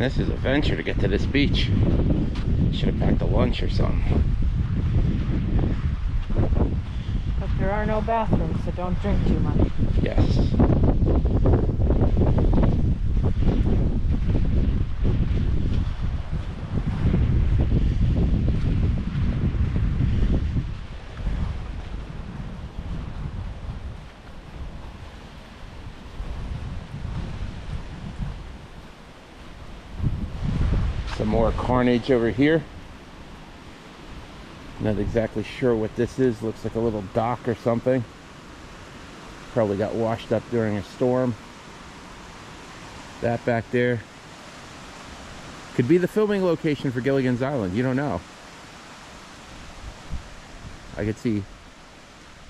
This is a venture to get to this beach. Should have packed a lunch or something. But there are no bathrooms, so don't drink too much. Yes. Some more carnage over here. Not exactly sure what this is. Looks like a little dock or something. Probably got washed up during a storm. That back there could be the filming location for Gilligan's Island. You don't know. I could see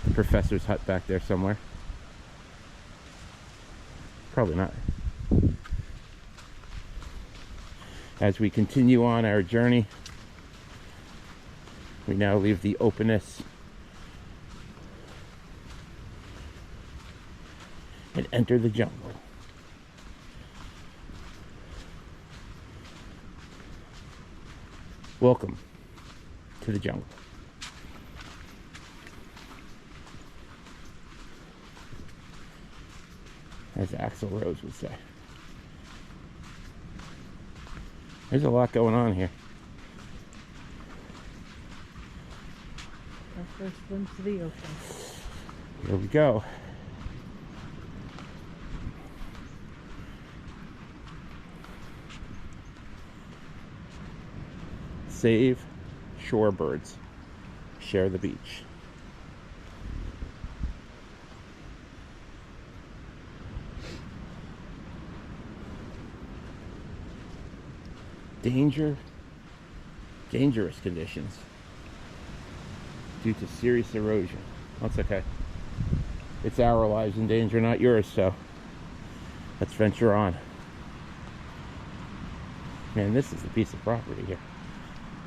the professor's hut back there somewhere. Probably not. As we continue on our journey, we now leave the openness and enter the jungle. Welcome to the jungle. As Axl Rose would say. There's a lot going on here. Our first glimpse of the ocean. Here we go. Save shorebirds. Share the beach. Dangerous conditions due to serious erosion. That's okay. It's our lives in danger, not yours, so let's venture on. Man, this is a piece of property here.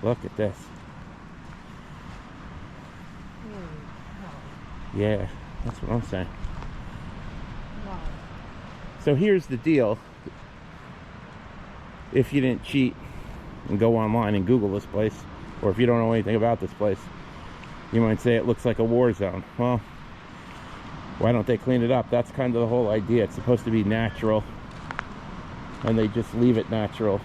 Look at this. Yeah, that's what I'm saying. Wow. So here's the deal. If you didn't cheat and go online and Google this place, or if you don't know anything about this place, you might say it looks like a war zone. Well, why don't they clean it up? That's kind of the whole idea. It's supposed to be natural, and they just leave it natural.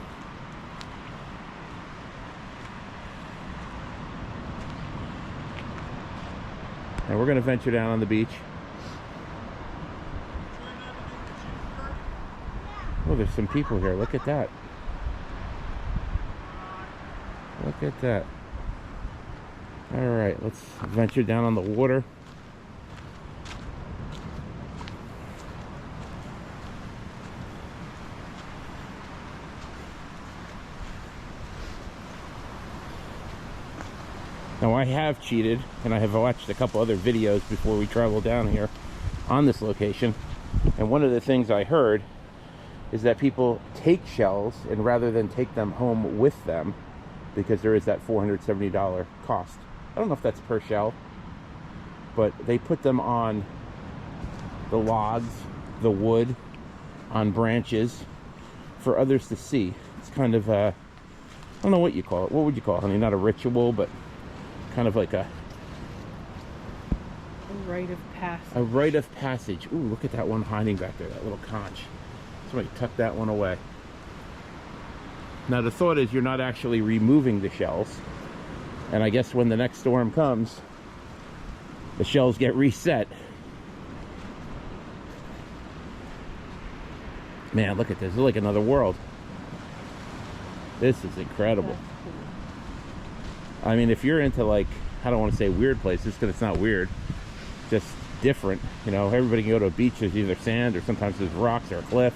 And we're going to venture down on the beach. Oh, there's some people here. Look at that. Look at that. All right, let's venture down on the water. Now, I have cheated, and I have watched a couple other videos before we travel down here on this location. And one of the things I heard is that people take shells, and rather than take them home with them, because there is that $470 cost. I don't know if that's per shell, but they put them on the logs, the wood, on branches for others to see. It's kind of I don't know what you call it. What would you call it? I mean, not a ritual, but kind of like a rite of passage. A rite of passage. Ooh, look at that one hiding back there, that little conch. Somebody tuck that one away. Now the thought is you're not actually removing the shells, and I guess when the next storm comes, the shells get reset. Man, look at this. It's like another world. This is incredible. I mean, if you're into, like, I don't want to say weird places, because it's not weird, just different. You know, everybody can go to a beach, there's either sand or sometimes there's rocks or a cliff.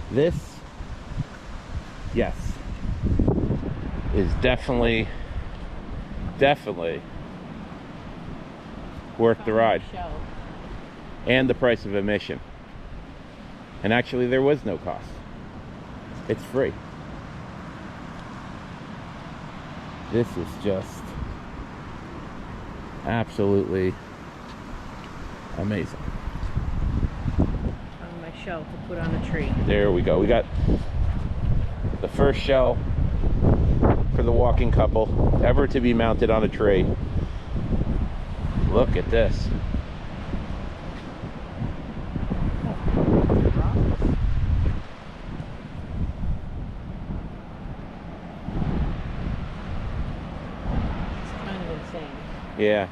This, yes, is definitely worth the ride. And the price of admission. And actually, there was no cost. It's free. This is just absolutely amazing. On my shelf to put on a tree. There we go. We got The first shell for the walking couple ever to be mounted on a tree. Look at this. Yeah.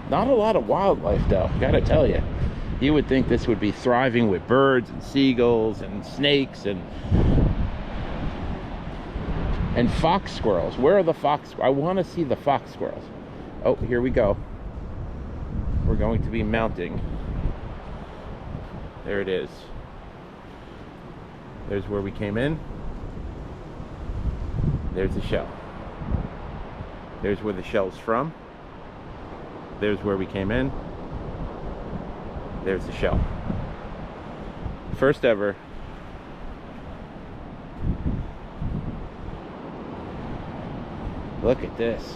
Not a lot of wildlife though, gotta tell you. You would think this would be thriving with birds and seagulls and snakes and fox squirrels. Where are the fox? I want to see the fox squirrels. Oh, here we go. We're going to be mounting. There it is. There's where we came in. There's the shell. There's where the shell's from. There's where we came in. There's the shell. First ever. Look at this.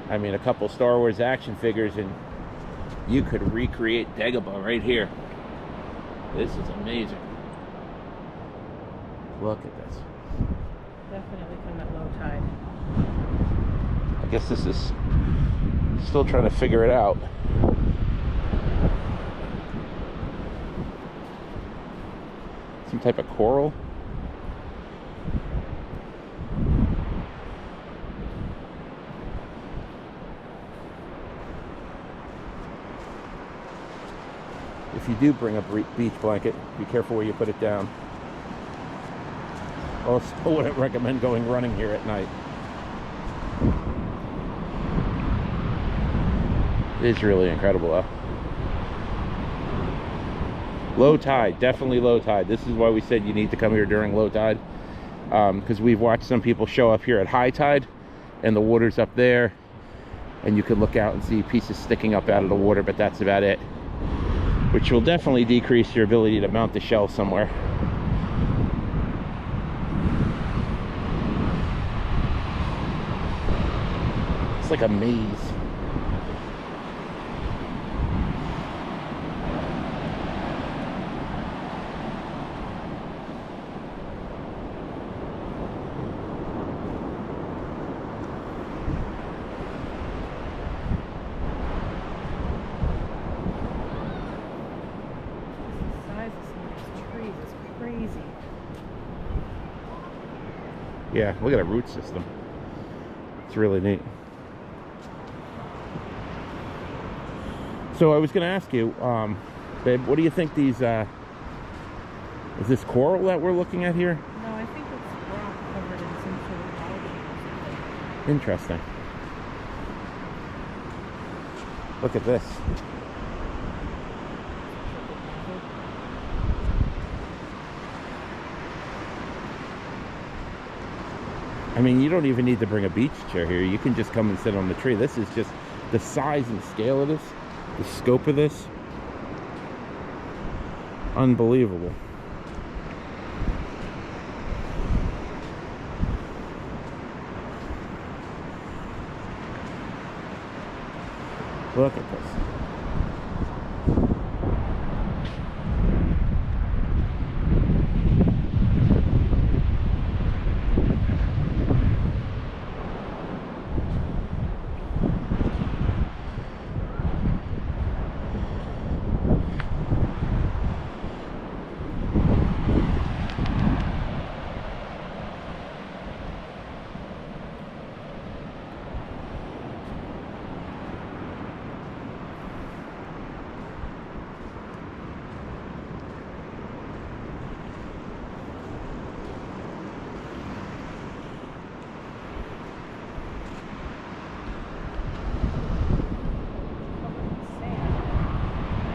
I mean, a couple Star Wars action figures and you could recreate Dagobah right here. This is amazing. Look at this. Definitely come at low tide. I guess this is still trying to figure it out. Some type of coral. If you do bring a beach blanket, be careful where you put it down. Also, wouldn't recommend going running here at night. It is really incredible though. Low tide, definitely low tide. This is why we said you need to come here during low tide, because we've watched some people show up here at high tide and the water's up there and you can look out and see pieces sticking up out of the water, but that's about it, which will definitely decrease your ability to mount the shell somewhere. It's like a maze. Yeah, look at the root system. It's really neat. So I was going to ask you, babe, what do you think these, is this coral that we're looking at here? No, I think it's rock covered in some sort of algae or something. Interesting. Look at this. I mean, you don't even need to bring a beach chair here. You can just come and sit on the tree. This is just the size and scale of this, the scope of this. Unbelievable. Look at this.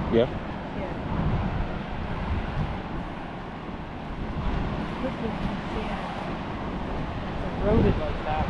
Yeah. Yeah. Look at the sand. It's eroded like that.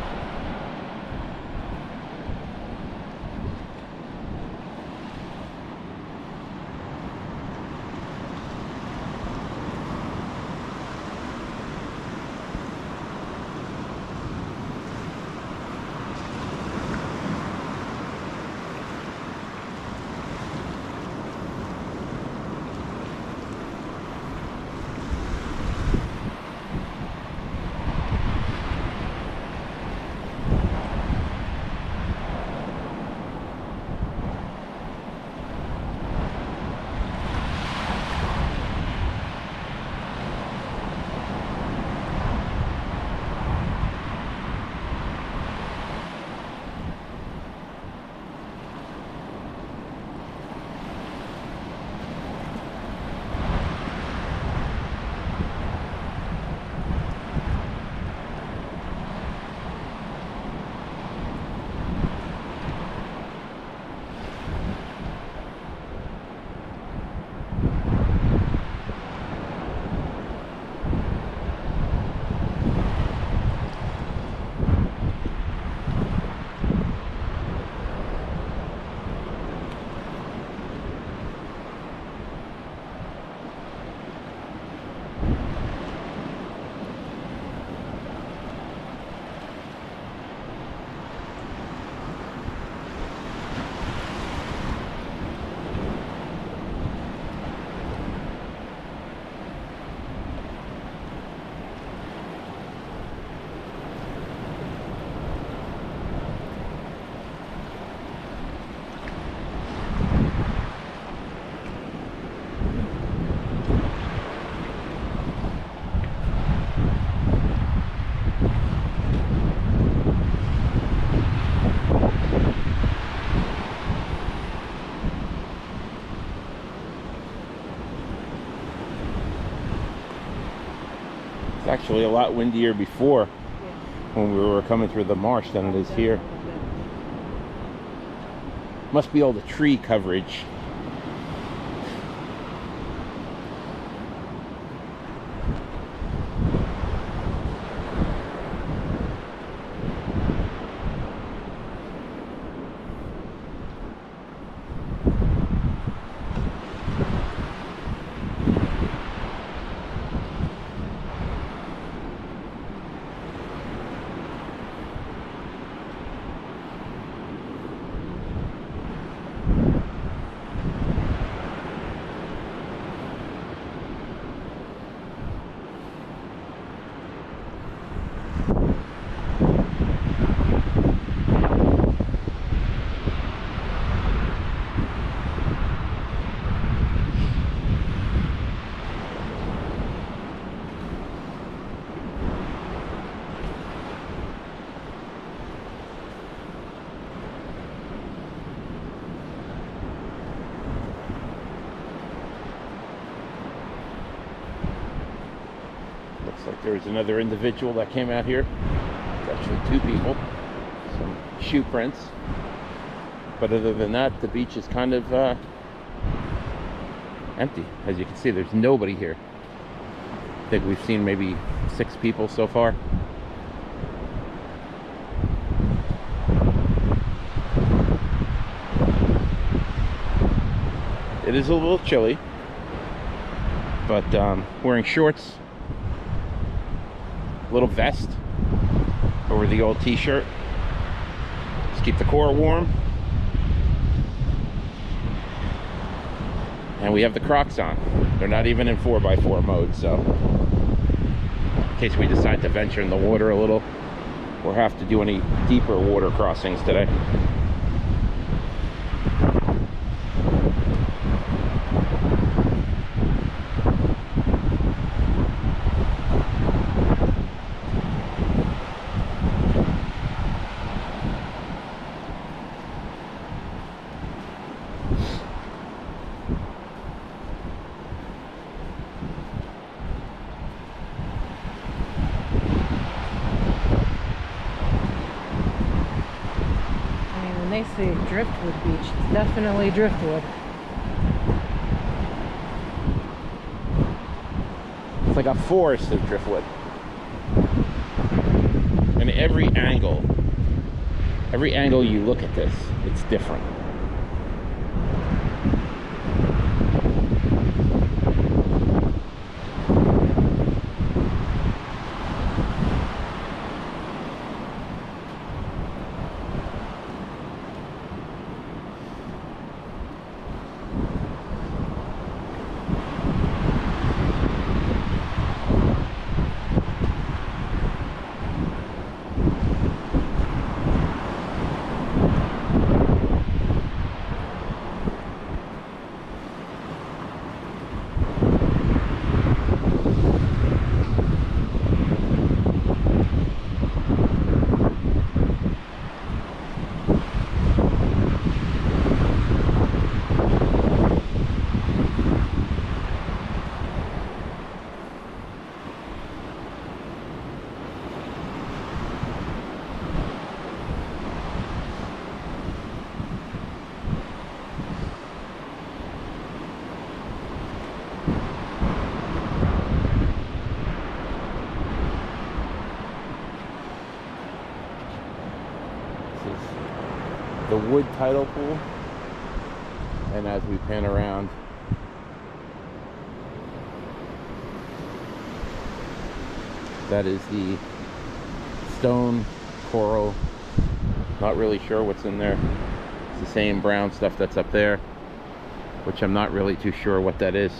actually a lot windier before Yeah. when we were coming through the marsh than it is here. Must be all the tree coverage. Looks like there's another individual that came out here. It's actually 2 people. Some shoe prints. But other than that, the beach is kind of empty. As you can see, there's nobody here. I think we've seen maybe 6 people so far. It is a little chilly, but wearing shorts, little vest over the old t-shirt. Just keep the core warm. And we have the Crocs on. They're not even in 4x4 mode, so in case we decide to venture in the water a little or have to do any deeper water crossings today. When they say driftwood beach, it's definitely driftwood. It's like a forest of driftwood. And every angle you look at this, it's different. The wood tidal pool, and as we pan around, that is the stone coral. Not really sure what's in there. It's the same brown stuff that's up there, which I'm not really too sure what that is.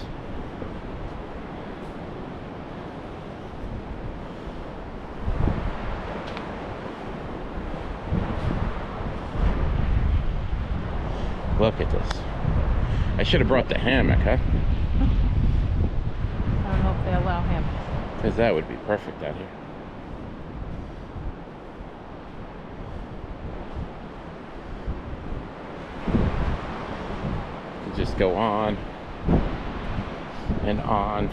Look at this. I should have brought the hammock, huh? I don't know if they allow hammocks. Because that would be perfect out here. You can just go on and on.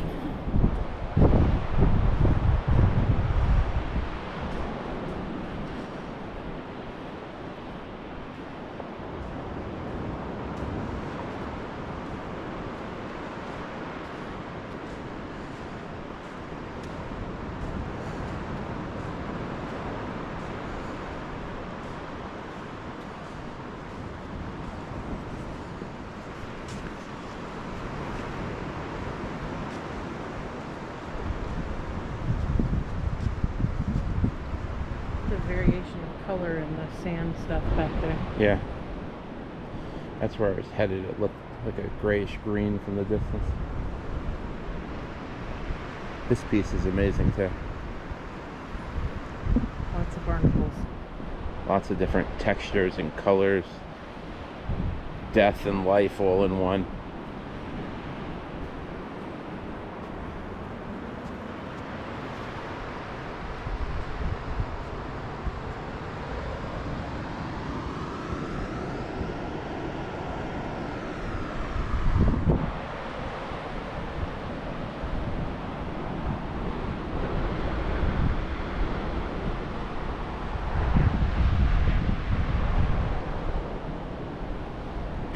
variation of color in the sand stuff back there. Yeah. That's where I was headed. It looked like a grayish green from the distance. This piece is amazing too. Lots of barnacles. Lots of different textures and colors. Death and life all in one.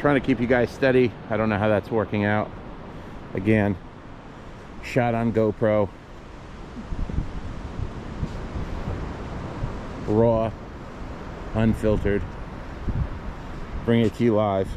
Trying to keep you guys steady. I don't know how that's working out. Again, shot on GoPro. Raw, unfiltered. Bring it to you live.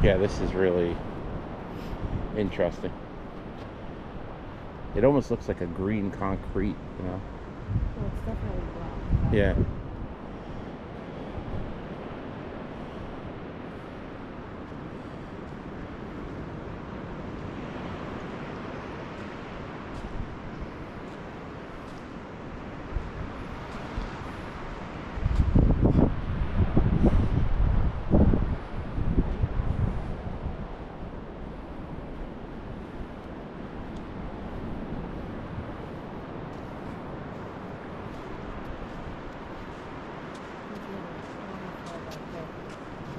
Yeah, this is really interesting. It almost looks like a green concrete, you know? Well, it's definitely rock. Yeah.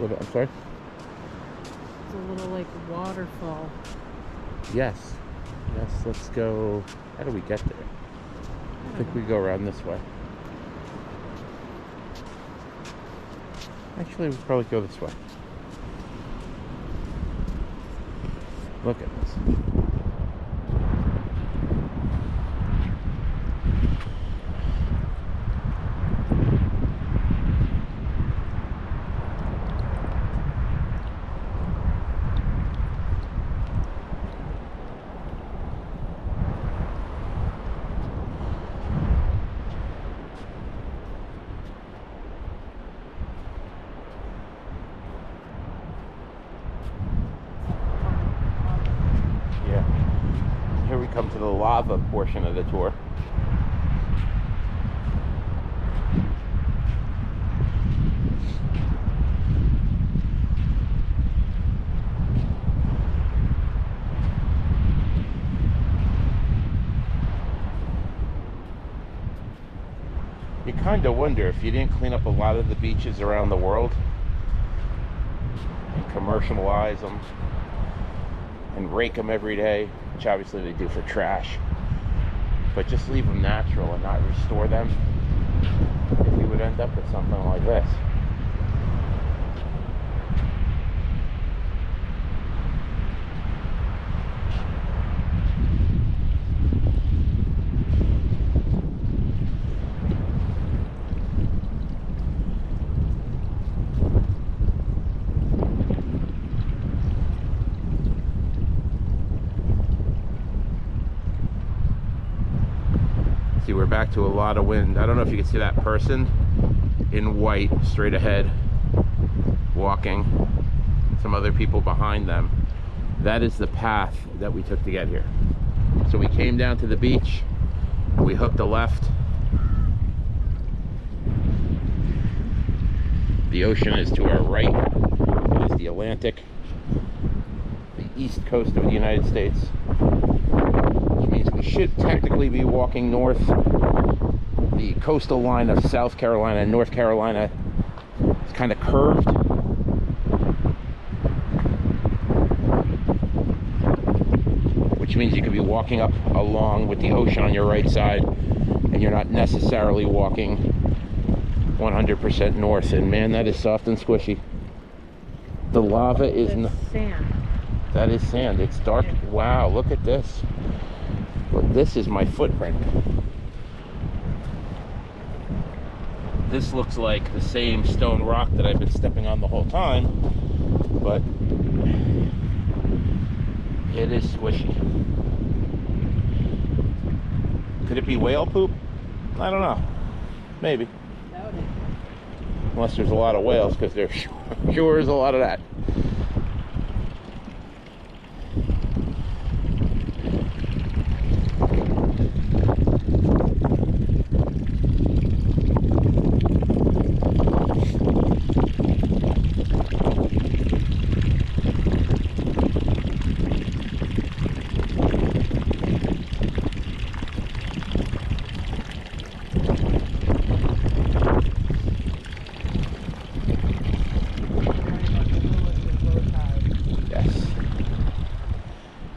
I'm sorry? It's a little like waterfall. Yes. Yes, let's go. How do we get there? I think we go around this way. Actually, we probably go this way. Look at this. Here we come to the lava portion of the tour. You kind of wonder if you didn't clean up a lot of the beaches around the world and commercialize them and rake them every day, which obviously they do for trash, but just leave them natural and not restore them, if you would end up with something like this. See, we're back to a lot of wind. I don't know if you can see that person in white straight ahead walking, some other people behind them. That is the path that we took to get here. So we came down to the beach, we hooked a left. The ocean is to our right. It is the Atlantic. The east coast of the United States, which means we should technically be walking north. The coastal line of South Carolina and North Carolina is kind of curved. Which means you could be walking up along with the ocean on your right side, and you're not necessarily walking 100% north. And man, that is soft and squishy. The lava is sand. That is sand. It's dark. Wow, look at this. Look, this is my footprint. This looks like the same stone rock that I've been stepping on the whole time, but it is squishy. Could it be whale poop? I don't know. Maybe. Doubt it. Unless there's a lot of whales, because there sure is a lot of that.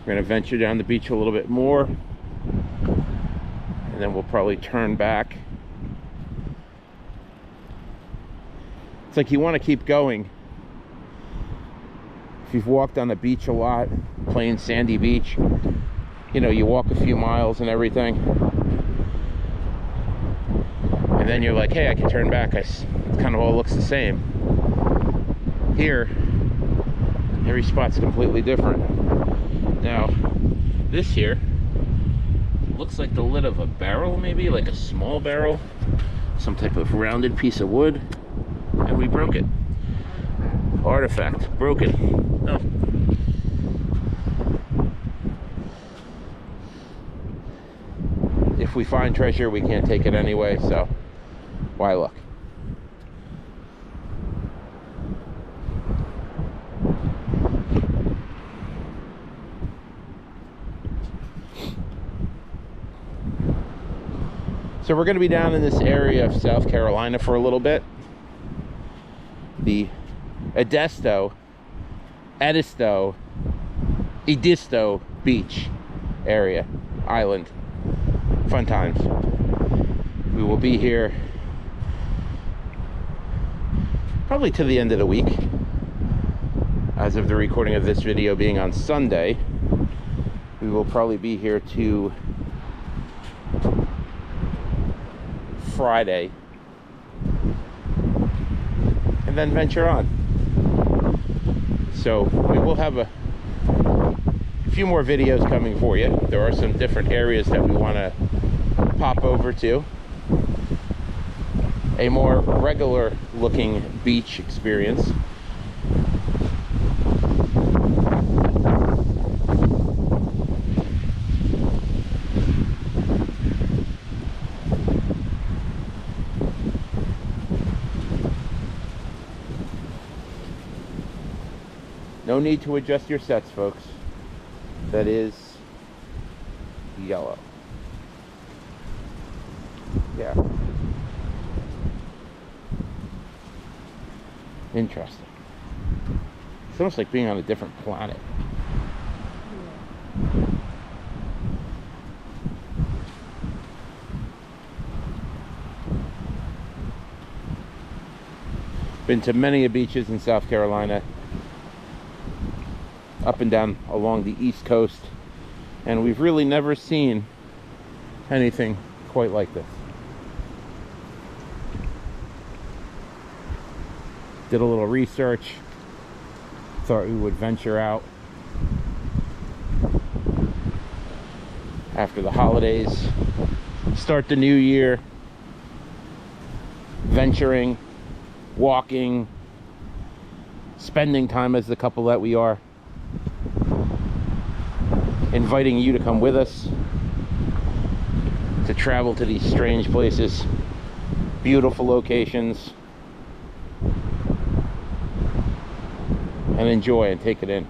We're going to venture down the beach a little bit more, and then we'll probably turn back. It's like you want to keep going. If you've walked on the beach a lot, plain sandy beach, you know, you walk a few miles and everything, and then you're like, hey, I can turn back. It kind of all looks the same. Here, every spot's completely different. Now, this here looks like the lid of a barrel, maybe like a small barrel, some type of rounded piece of wood, and we broke it. Artifact, broken. Oh. If we find treasure, we can't take it anyway, so why look? So we're going to be down in this area of South Carolina for a little bit. The Edisto Beach area, island. Fun times. We will be here probably to the end of the week. As of the recording of this video being on Sunday, we will probably be here to Friday, and then venture on. So we will have a few more videos coming for you. There are some different areas that we want to pop over to. A more regular looking beach experience. No need to adjust your sets, folks. That is yellow. Yeah. Interesting. It's almost like being on a different planet. Been to many beaches in South Carolina, up and down along the East Coast, and we've really never seen anything quite like this. Did a little research, thought we would venture out after the holidays, start the new year venturing, walking, spending time as the couple that we are, inviting you to come with us to travel to these strange places, beautiful locations, and enjoy and take it in.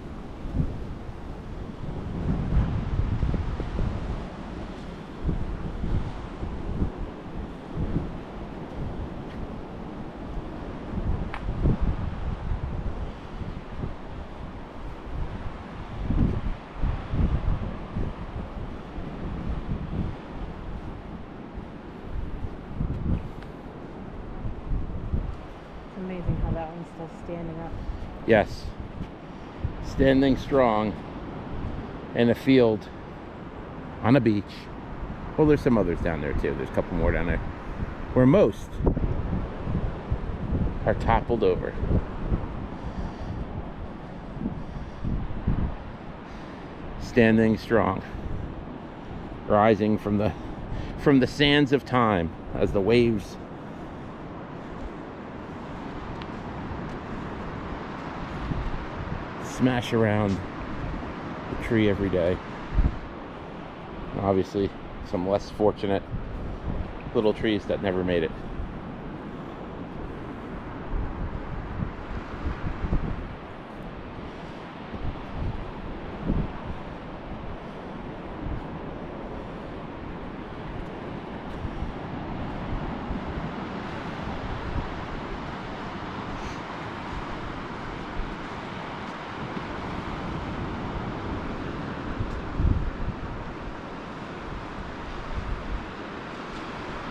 standing up. Yes. Standing strong in a field on a beach. Well, there's some others down there too. There's a couple more down there. Where most are toppled over. Standing strong. Rising from the sands of time as the waves smash around the tree every day. And obviously, some less fortunate little trees that never made it.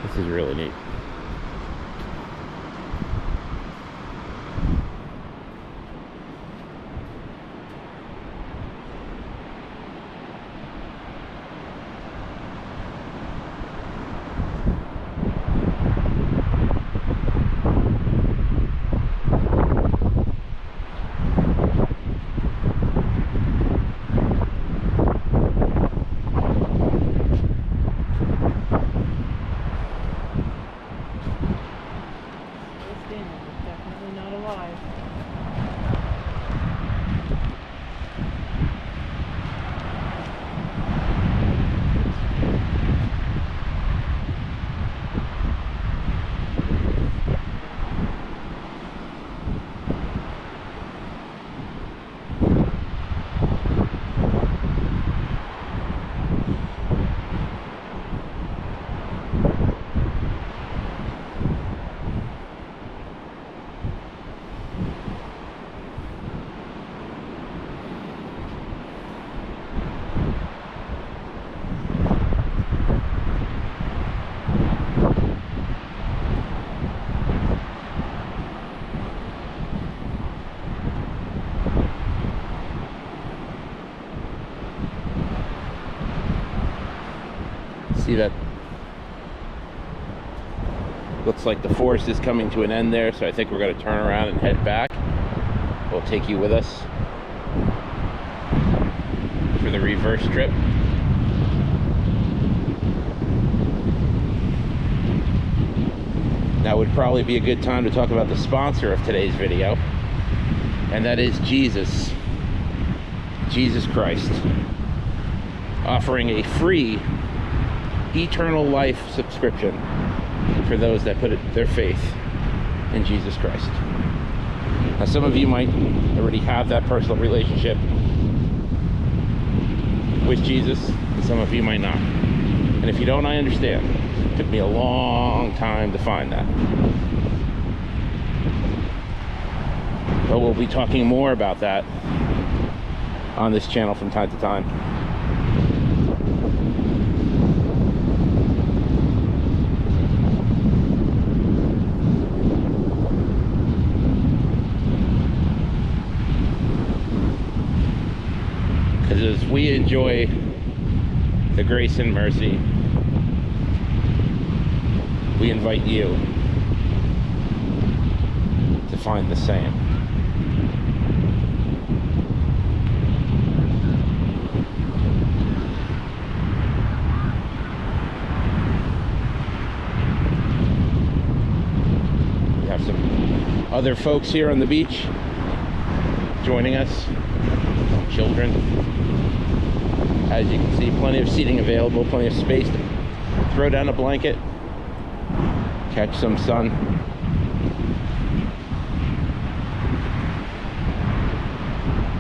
This is really neat. Definitely not alive. See that? Looks like the forest is coming to an end there, so I think we're going to turn around and head back. We'll take you with us for the reverse trip. Now would probably be a good time to talk about the sponsor of today's video, and that is Jesus Christ, offering a free eternal life subscription for those that put their faith in Jesus Christ. Now, some of you might already have that personal relationship with Jesus, and some of you might not. And if you don't, I understand. It took me a long time to find that. But we'll be talking more about that on this channel from time to time. As we enjoy the grace and mercy, we invite you to find the same. We have some other folks here on the beach joining us, some children. As you can see, plenty of seating available, plenty of space to throw down a blanket, catch some sun.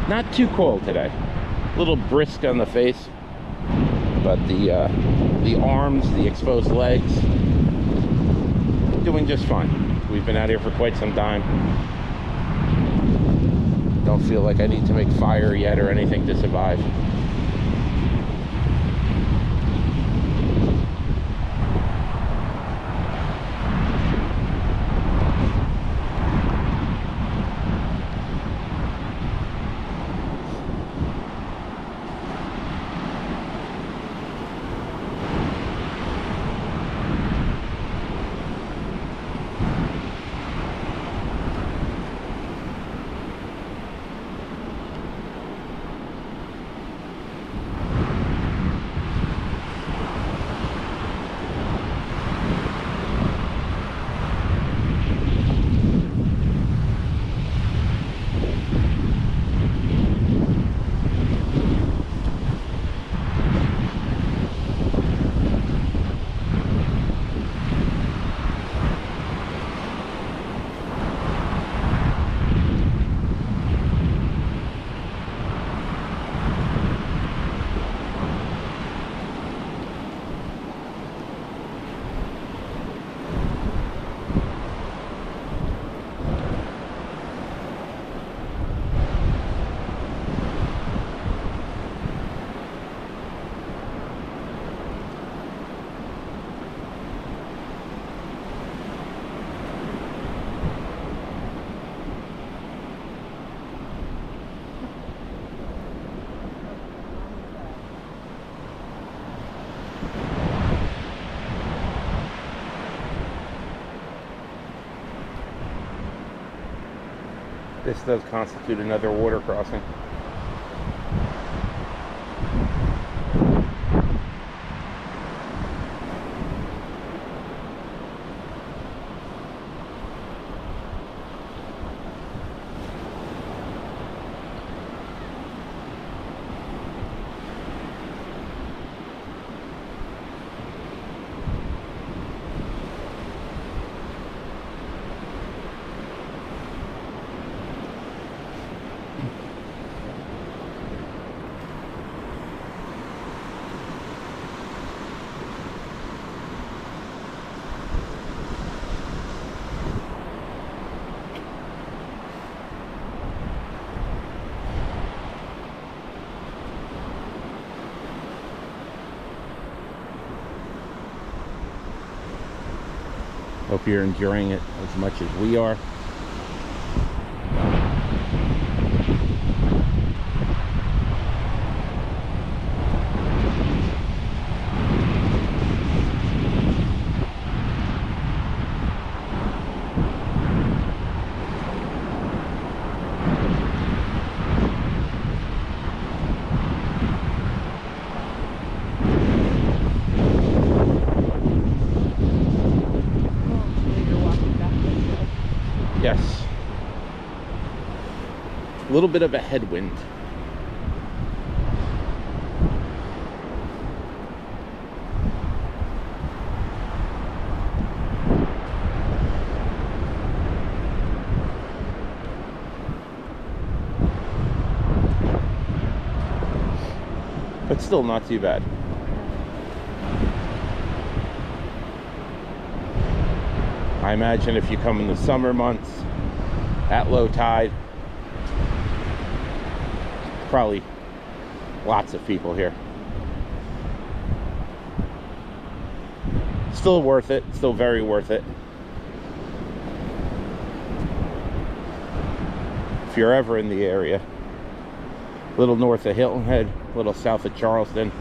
Not too cold today. A little brisk on the face, but the arms, the exposed legs, doing just fine. We've been out here for quite some time. Don't feel like I need to make fire yet or anything to survive. This does constitute another water crossing. Hope you're enjoying it as much as we are. Yes. A little bit of a headwind. But still not too bad. I imagine if you come in the summer months at low tide, probably lots of people here. Still worth it, still very worth it. If you're ever in the area, a little north of Hilton Head, a little south of Charleston,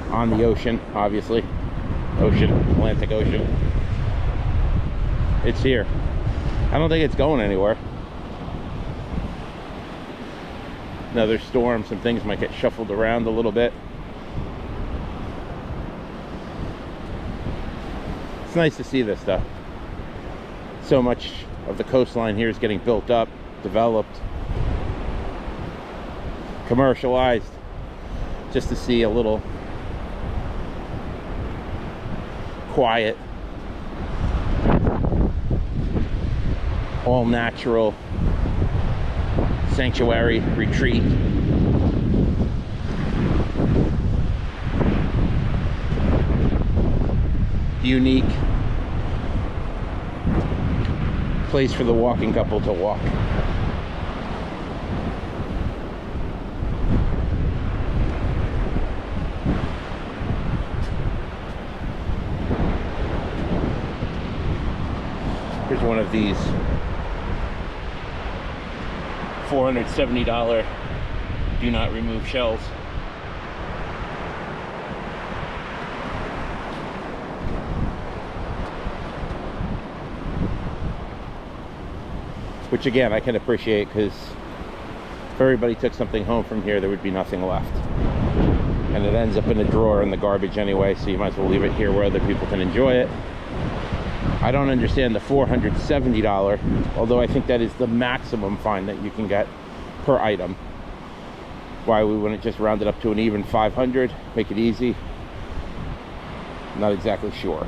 on the ocean, obviously. Ocean, Atlantic Ocean. It's here. I don't think it's going anywhere. Another storm, some things might get shuffled around a little bit. It's nice to see this stuff. So much of the coastline here is getting built up, developed, commercialized, just to see a little quiet, all natural sanctuary retreat. Unique place for the walking couple to walk. Here's one of these $470 do not remove shells. Which again, I can appreciate, because if everybody took something home from here, there would be nothing left. And it ends up in a drawer in the garbage anyway, so you might as well leave it here where other people can enjoy it. I don't understand the $470, although I think that is the maximum fine that you can get per item. Why we wouldn't just round it up to an even 500, make it easy? I'm not exactly sure.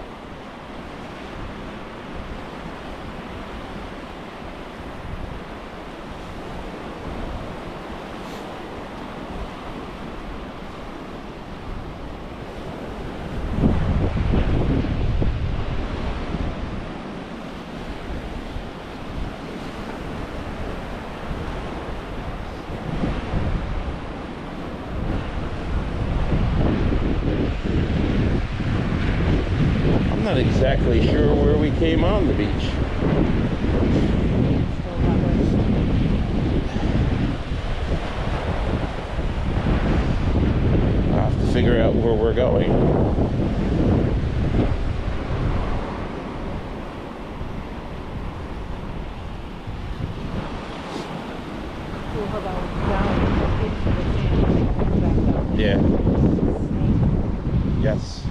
I'm not exactly sure where we came on the beach. I'll have to figure out where we're going. Yeah. Snake. Yes.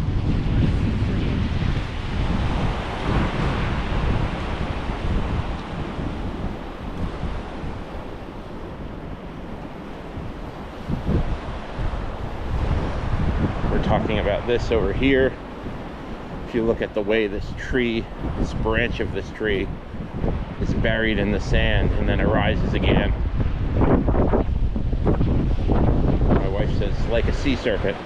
We're talking about this over here. If you look at the way this tree, this branch of this tree is buried in the sand and then it rises again. My wife says it's like a sea serpent.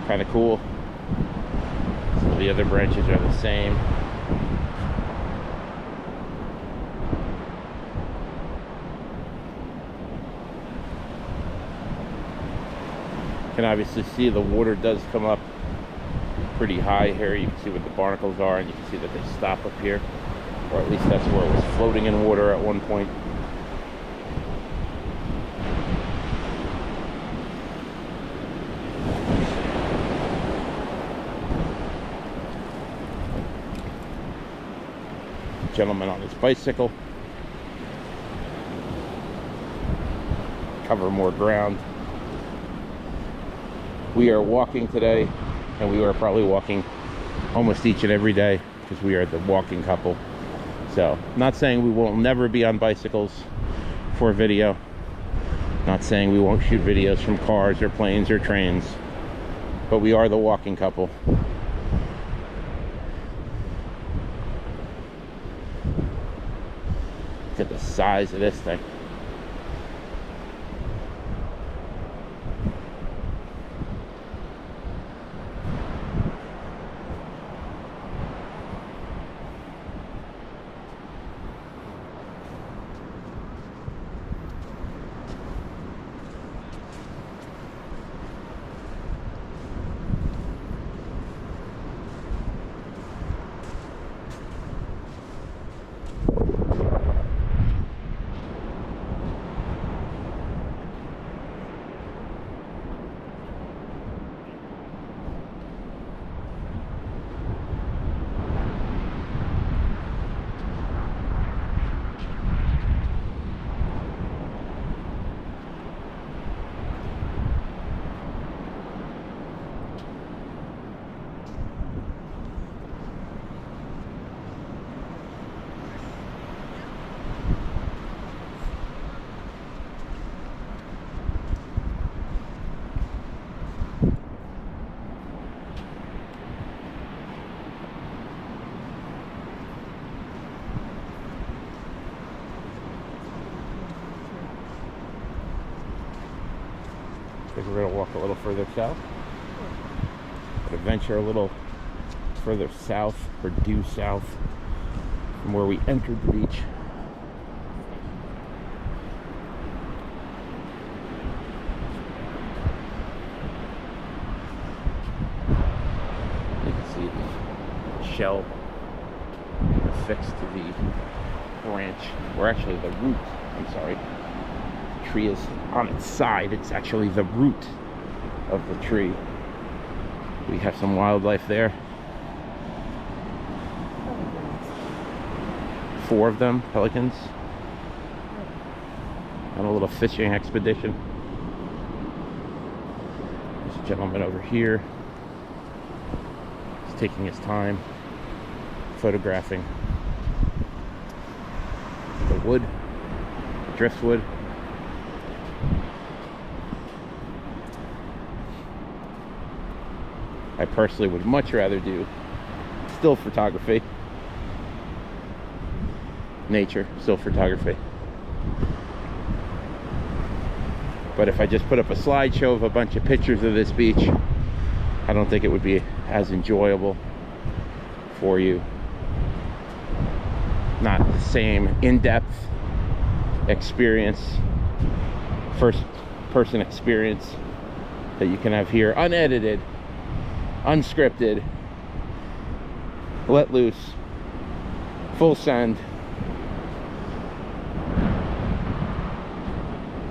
Kind of cool. So the other branches are the same. You can obviously see the water does come up pretty high here. You can see what the barnacles are, and you can see that they stop up here, or at least that's where it was floating in water at one point. Gentleman on his bicycle. Cover more ground. We are walking today, and we are probably walking almost each and every day because we are the walking couple. So, not saying we will never be on bicycles for video. Not saying we won't shoot videos from cars or planes or trains, but we are the walking couple. Look at the size of this thing. I think we're going to walk a little further south. But venture a little further south, or due south, from where we entered the beach. You can see the shell affixed to the branch, or actually the root, I'm sorry. Tree is on its side. It's actually the root of the tree. We have some wildlife there. 4 of them, pelicans, on a little fishing expedition. There's a gentleman over here. He's taking his time photographing the wood, the driftwood. I personally would much rather do still photography, nature, still photography. But if I just put up a slideshow of a bunch of pictures of this beach, I don't think it would be as enjoyable for you. Not the same in-depth experience, first-person experience that you can have here, unedited, unscripted, let loose, full send,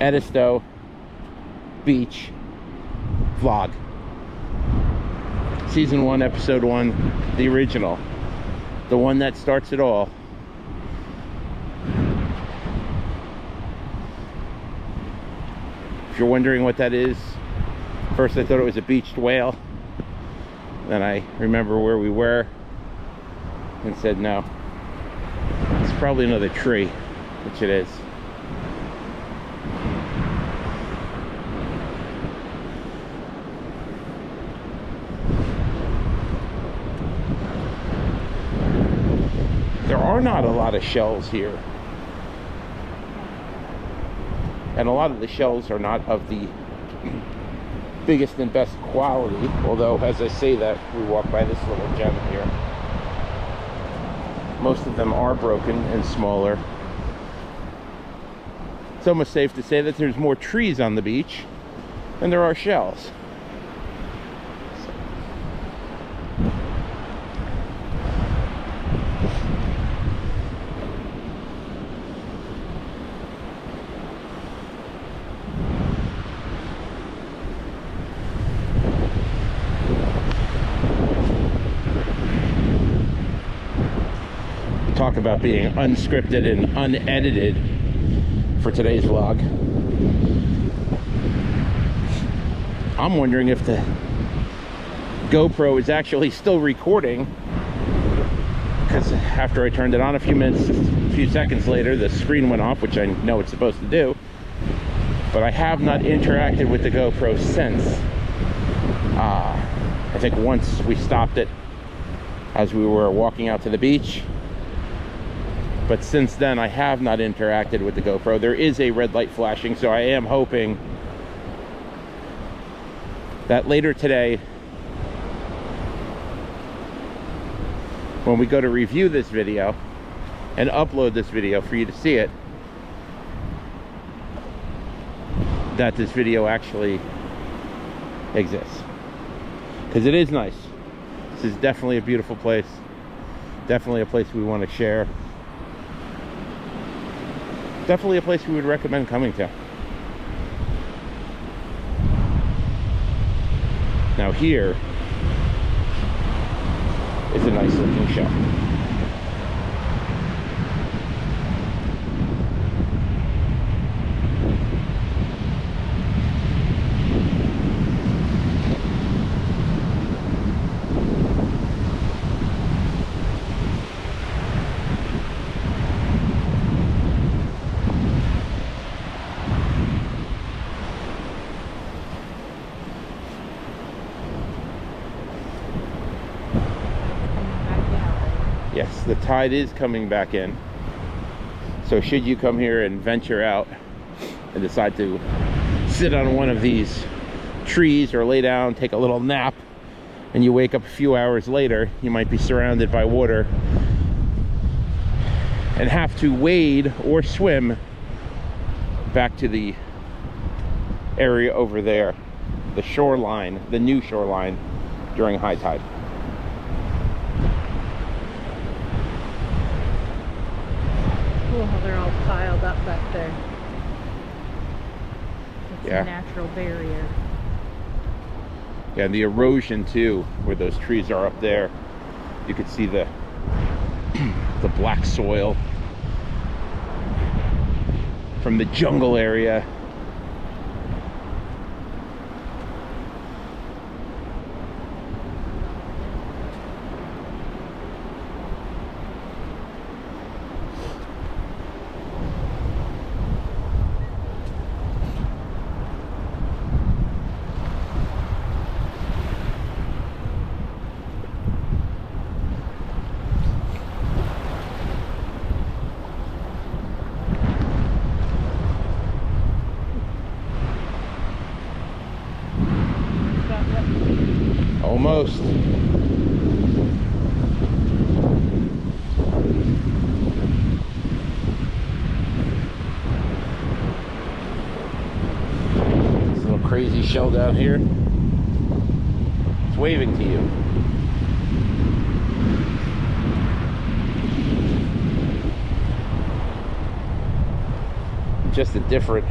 Edisto beach vlog. Season 1, episode 1, the original, the one that starts it all. If you're wondering what that is, First I thought it was a beached whale. Then I remember where we were and said no. It's probably another tree, which it is. There are not a lot of shells here. And a lot of the shells are not of the biggest and best quality, although as I say that, we walk by this little gem here. Most of them are broken and smaller. It's almost safe to say that there's more trees on the beach than there are shells. Talk about being unscripted and unedited for today's vlog. I'm wondering if the GoPro is actually still recording, because after I turned it on a few seconds later, the screen went off, which I know it's supposed to do, but I have not interacted with the GoPro since. I think once we stopped it as we were walking out to the beach. But since then, I have not interacted with the GoPro. There is a red light flashing, so I am hoping that later today, when we go to review this video and upload this video for you to see it, that this video actually exists. Because it is nice. This is definitely a beautiful place. Definitely a place we want to share. Definitely a place we would recommend coming to. Now here is a nice looking shell. Yes, the tide is coming back in. So should you come here and venture out and decide to sit on one of these trees or lay down, take a little nap, and you wake up a few hours later, you might be surrounded by water and have to wade or swim back to the area over there, the shoreline, the new shoreline, during high tide. Cool how they're all piled up back there. It's Yeah. a natural barrier. Yeah, and the erosion too, where those trees are up there. You could see the the black soil from the jungle area. Almost. This little crazy shell down here. It's waving to you. Just the different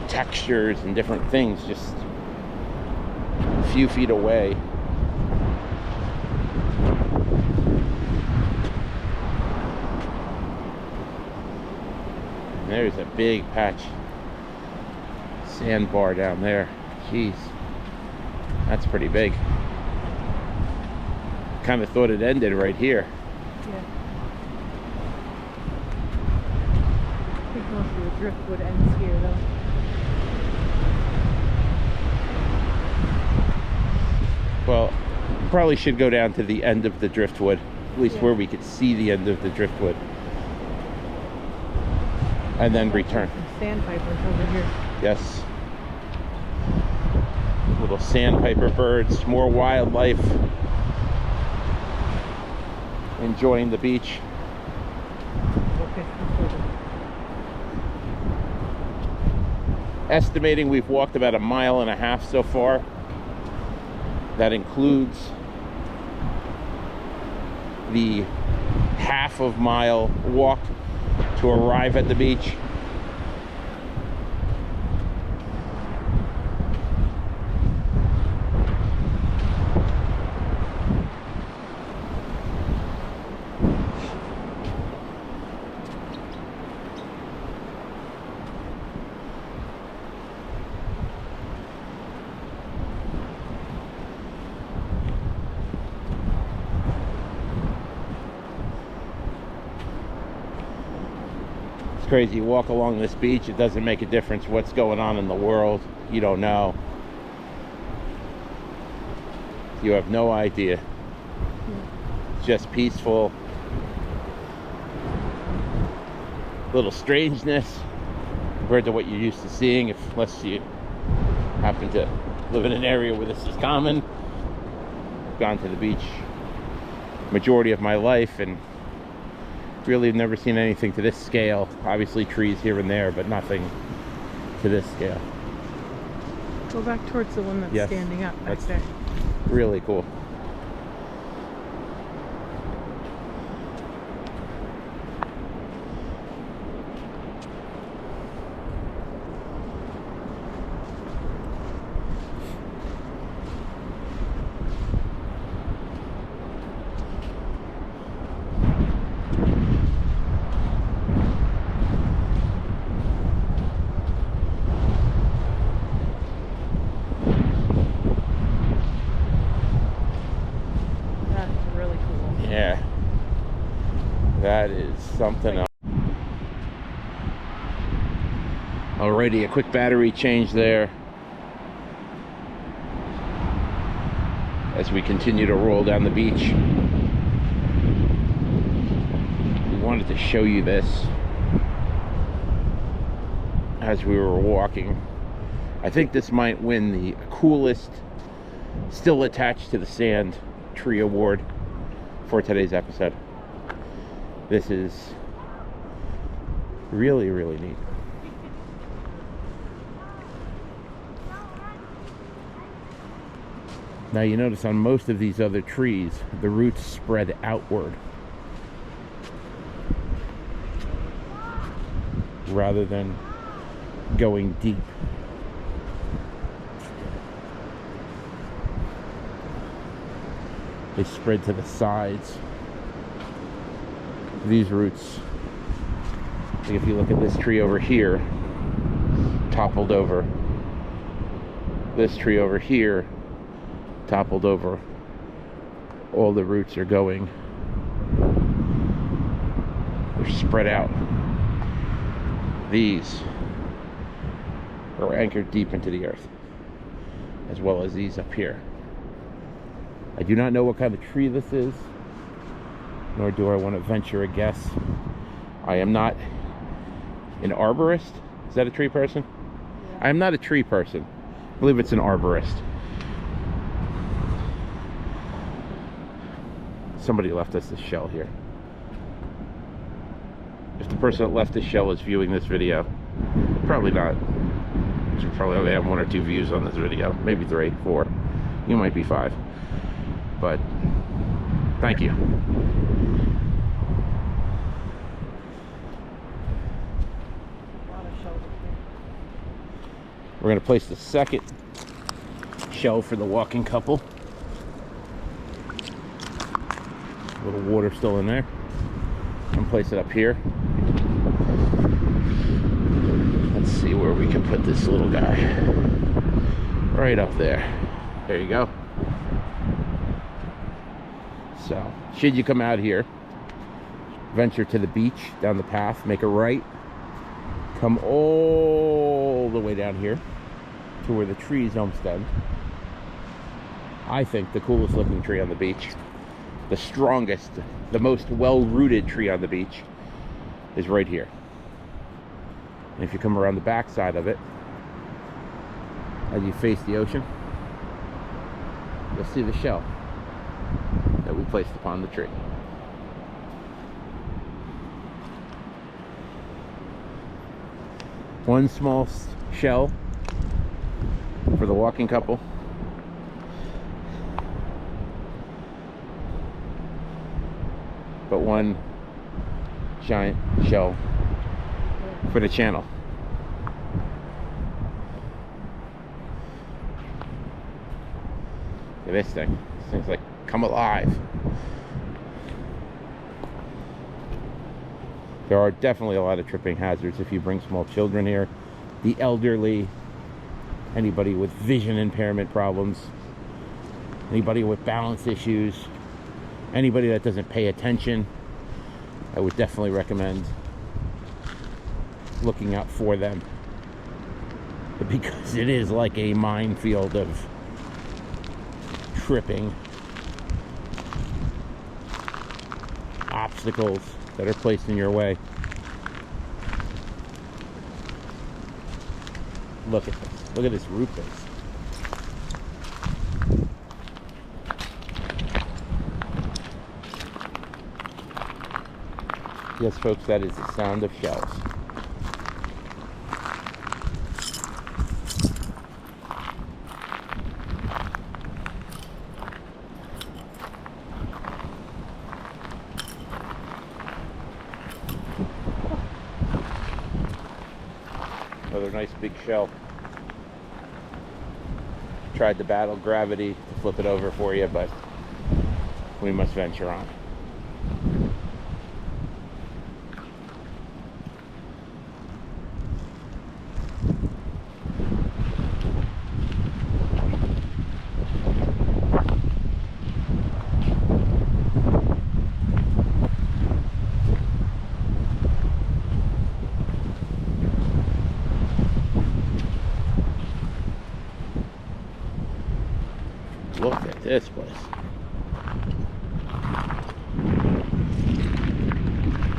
textures and different things, just a few feet away. There's a big patch sandbar down there. Jeez. That's pretty big. Kind of thought it ended right here. Yeah. I think most of the driftwood ends here, though. Well, probably should go down to the end of the driftwood, at least where we could see the end of the driftwood, and then return. Sandpipers over here. Yes. Little sandpiper birds, more wildlife. Enjoying the beach. Okay. Estimating we've walked about 1.5 miles so far. That includes the half-mile walk to arrive at the beach. Crazy. You walk along this beach, it doesn't make a difference what's going on in the world. You don't know. You have no idea. It's just peaceful. Little strangeness compared to what you're used to seeing, unless you happen to live in an area where this is common. I've gone to the beach majority of my life and really never seen anything to this scale. Obviously trees here and there, but nothing to this scale. Go back towards the one that's standing up back there. Really cool. Yeah, that is something else. Alrighty, a quick battery change there as we continue to roll down the beach. We wanted to show you this as we were walking. I think this might win the coolest still attached to the sand tree award for today's episode. This is really, really neat. Now you notice on most of these other trees, the roots spread outward rather than going deep. They spread to the sides. These roots, like if you look at this tree over here, toppled over. This tree over here, toppled over. All the roots are going. They're spread out. These are anchored deep into the earth, as well as these up here. I do not know what kind of tree this is, nor do I want to venture a guess. I am not an arborist. Is that a tree person? Yeah. I am not a tree person. I believe it's an arborist. Somebody left us this shell here. If the person that left this shell is viewing this video, probably not. You probably only have 1 or 2 views on this video, maybe 3, 4. You might be 5. But thank you. We're going to place the second shell for the walking couple. A little water still in there. And place it up here. Let's see where we can put this little guy. right up there. There you go. So, should you come out here, venture to the beach, down the path, make a right, come all the way down here to where the trees almost end. I think the coolest looking tree on the beach, the strongest, the most well-rooted tree on the beach is right here. And if you come around the back side of it, as you face the ocean, you'll see the shell that we placed upon the tree. One small shell for the walking couple. But one giant shell for the channel. Look at this thing. This thing's like come alive. There are definitely a lot of tripping hazards if you bring small children here, the elderly, anybody with vision impairment problems, anybody with balance issues, anybody that doesn't pay attention. I would definitely recommend looking out for them, because it is like a minefield of tripping obstacles that are placed in your way. Look at this. Look at this roof base. Yes, folks, that is the sound of shells. Another nice big shell. Tried to battle gravity to flip it over for you, but we must venture on. Look at this place.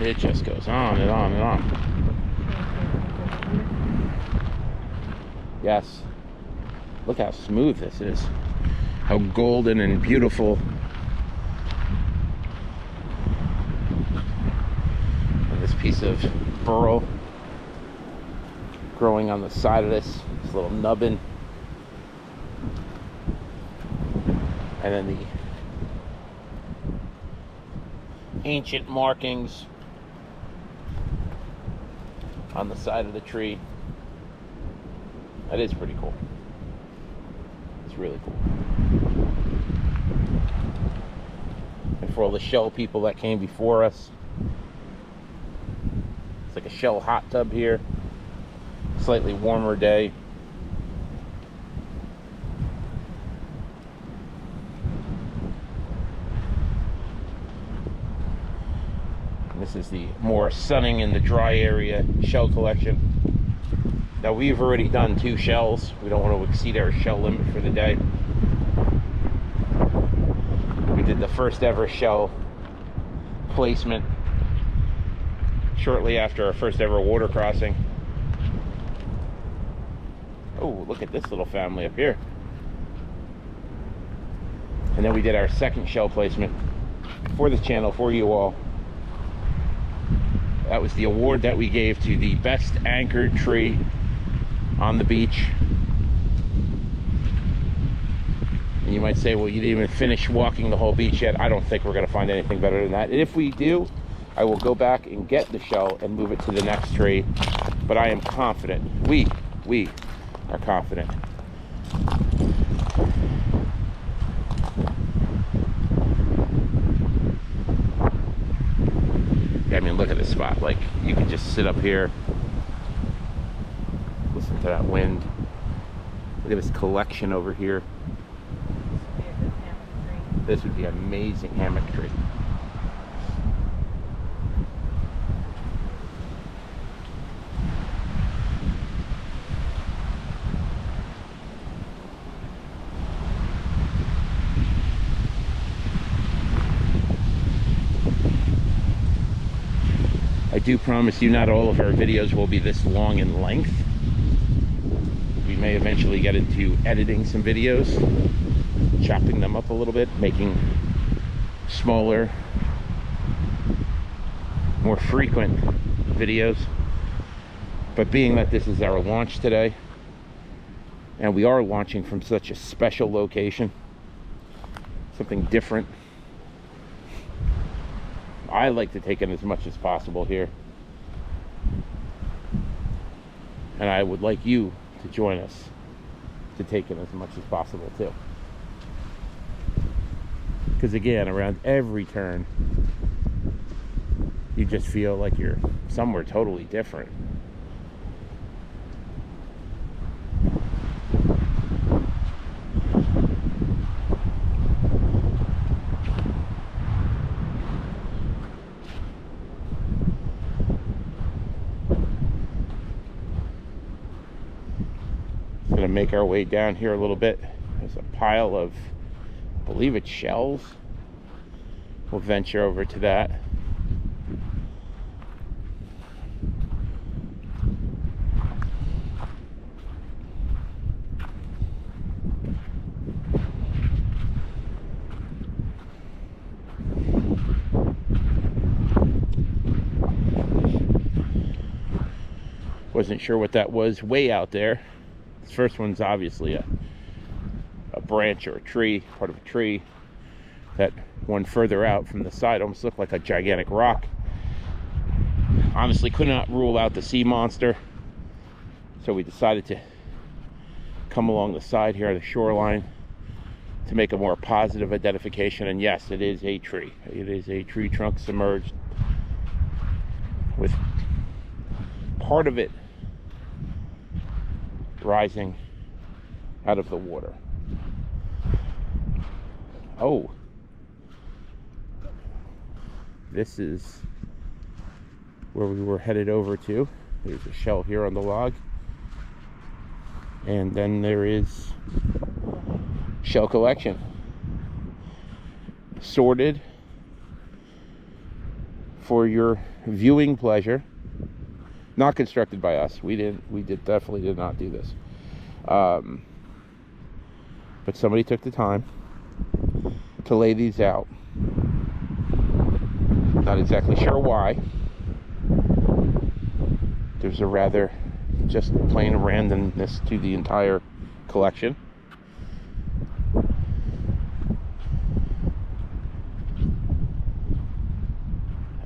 It just goes on and on and on. Yes. Look how smooth this is. How golden and beautiful. And this piece of burl growing on the side of this little nubbin. And then the ancient markings on the side of the tree. That is pretty cool. It's really cool. And for all the shell people that came before us, it's like a shell hot tub here. Slightly warmer day. This is the more sunning in the dry area shell collection. Now we've already done 2 shells. We don't want to exceed our shell limit for the day. We did the first ever shell placement shortly after our first ever water crossing. Oh, look at this little family up here. And then we did our second shell placement for the channel for you all. That was the award that we gave to the best anchored tree on the beach. And you might say, well, you didn't even finish walking the whole beach yet. I don't think we're going to find anything better than that. And if we do, I will go back and get the shell and move it to the next tree. But I am confident. We are confident. I mean, look at this spot. Like, you can just sit up here, listen to that wind. Look at this collection over here. Be a good hammock tree. This would be an amazing hammock tree. I do promise you not all of our videos will be this long in length. We may eventually get into editing some videos, chopping them up a little bit, making smaller, more frequent videos. But being that this is our launch today, and we are launching from such a special location, something different, I like to take in as much as possible here. And I would like you to join us to take in as much as possible too. Because again, around every turn, you just feel like you're somewhere totally different. Going to make our way down here a little bit. There's a pile of, I believe it's shells. We'll venture over to that. Wasn't sure what that was way out there. This first one's obviously a branch or a tree, part of a tree. That one further out from the side almost looked like a gigantic rock. Honestly, could not rule out the sea monster, so we decided to come along the side here, the shoreline, to make a more positive identification. And yes, it is a tree. It is a tree trunk submerged, with part of it rising out of the water. Oh, this is where we were headed over to. There's a shell here on the log, and then there is shell collection, sorted for your viewing pleasure. Not constructed by us. We definitely did not do this. But somebody took the time to lay these out. Not exactly sure why. There's a rather just plain randomness to the entire collection.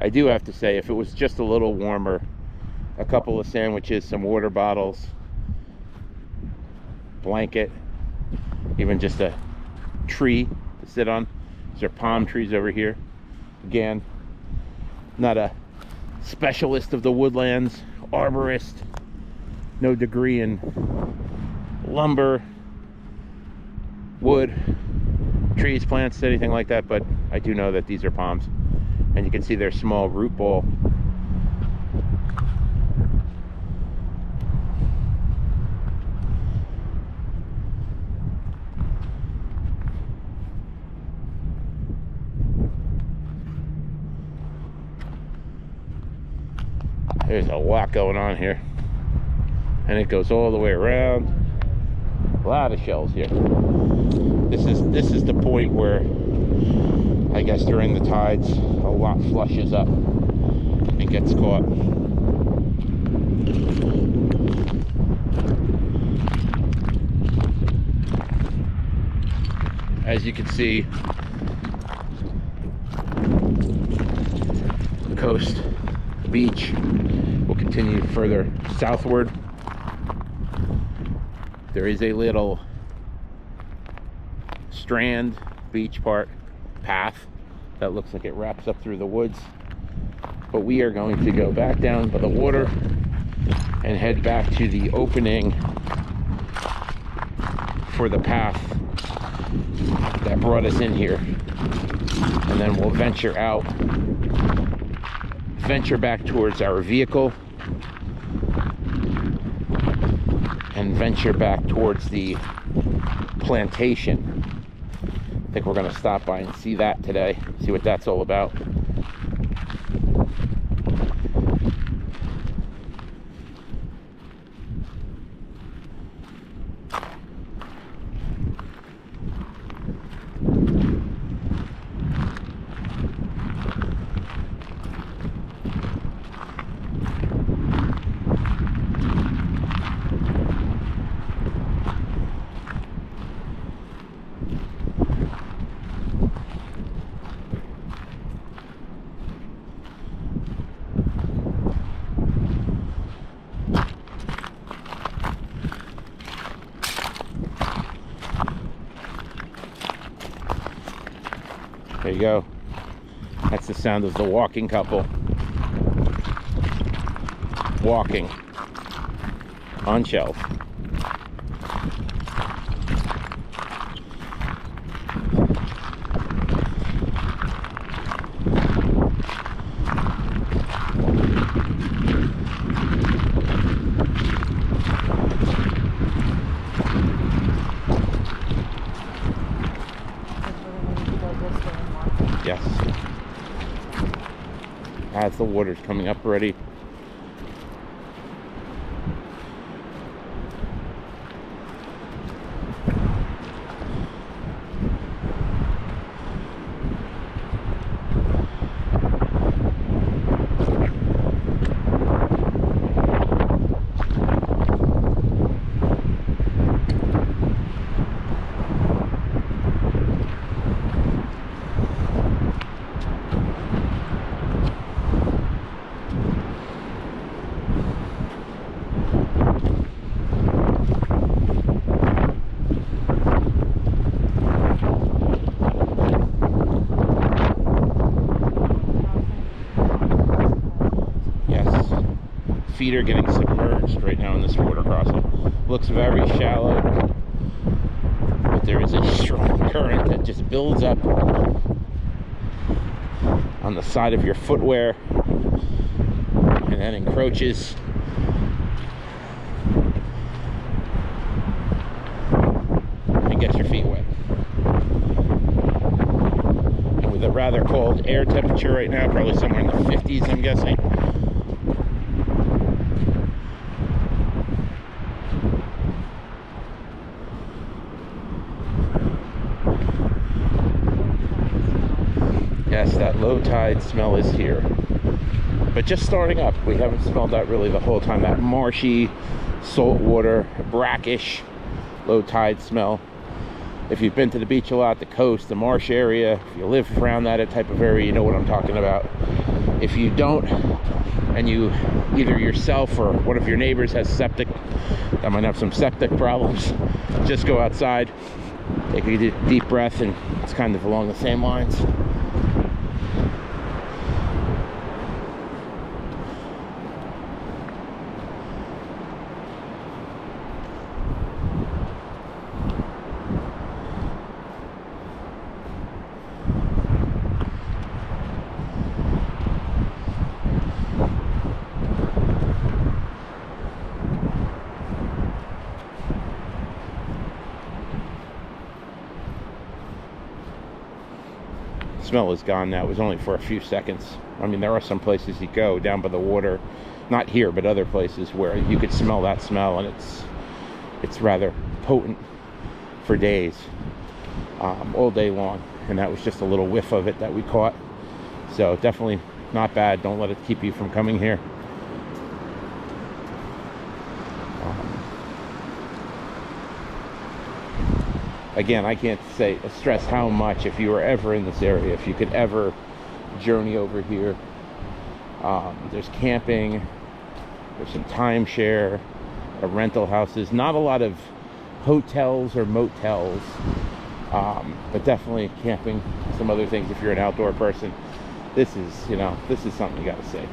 I do have to say, if it was just a little warmer, a couple of sandwiches, some water bottles, blanket, even just a tree to sit on. These are palm trees over here. Again, not a specialist of the woodlands, arborist, no degree in lumber, wood, trees, plants, anything like that, but I do know that these are palms. And you can see their small root ball. There's a lot going on here, and it goes all the way around. A lot of shells here. This is the point where I guess during the tides a lot flushes up and gets caught. As you can see, the coast, the beach will continue further southward. There is a little strand, beach part, path that looks like it wraps up through the woods, but we are going to go back down by the water and head back to the opening for the path that brought us in here, and then we'll venture out, venture back towards our vehicle, and venture back towards the plantation. I think we're going to stop by and see that today, see what that's all about. There you go. That's the sound of the walking couple. Walking on shelf. Yes. As the water's coming up already. Feet are getting submerged right now in this water crossing. Looks very shallow, but there is a strong current that just builds up on the side of your footwear and then encroaches and gets your feet wet. And with a rather cold air temperature right now, probably somewhere in the 50s, I'm guessing. Yes, that low tide smell is here, but just starting up. We haven't smelled that really the whole time. That marshy, salt water, brackish, low tide smell. If you've been to the beach a lot, the coast, the marsh area, if you live around that type of area, you know what I'm talking about. If you don't, and you either yourself or one of your neighbors has septic, that might have some septic problems, just go outside, take a deep breath, and it's kind of along the same lines. Smell is gone now. It was only for a few seconds. I mean, there are some places you go down by the water, not here, but other places where you could smell that smell, and it's rather potent for days, all day long. And that was just a little whiff of it that we caught. So definitely not bad. Don't let it keep you from coming here. Again, I can't stress how much, if you were ever in this area, if you could ever journey over here, there's camping, there's some timeshare, rental houses, not a lot of hotels or motels, but definitely camping, some other things if you're an outdoor person. This is something you got to see.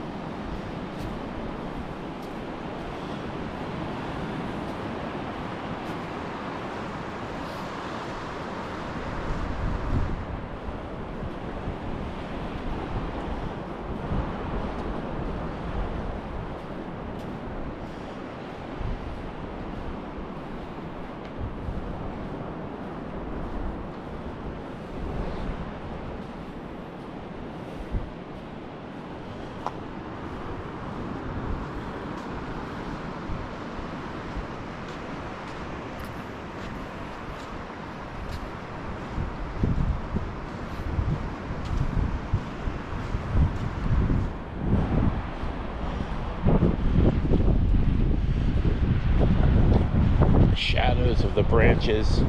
Shadows of the branches,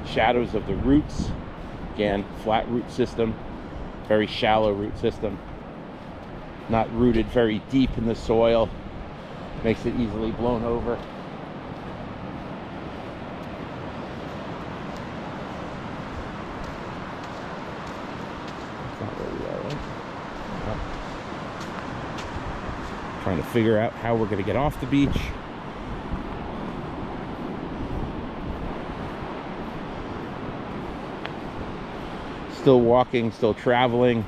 shadows of the roots. Again, flat root system, very shallow root system, not rooted very deep in the soil, makes it easily blown over. That's not where we are, right? No. Trying to figure out how we're going to get off the beach. Still walking, still traveling.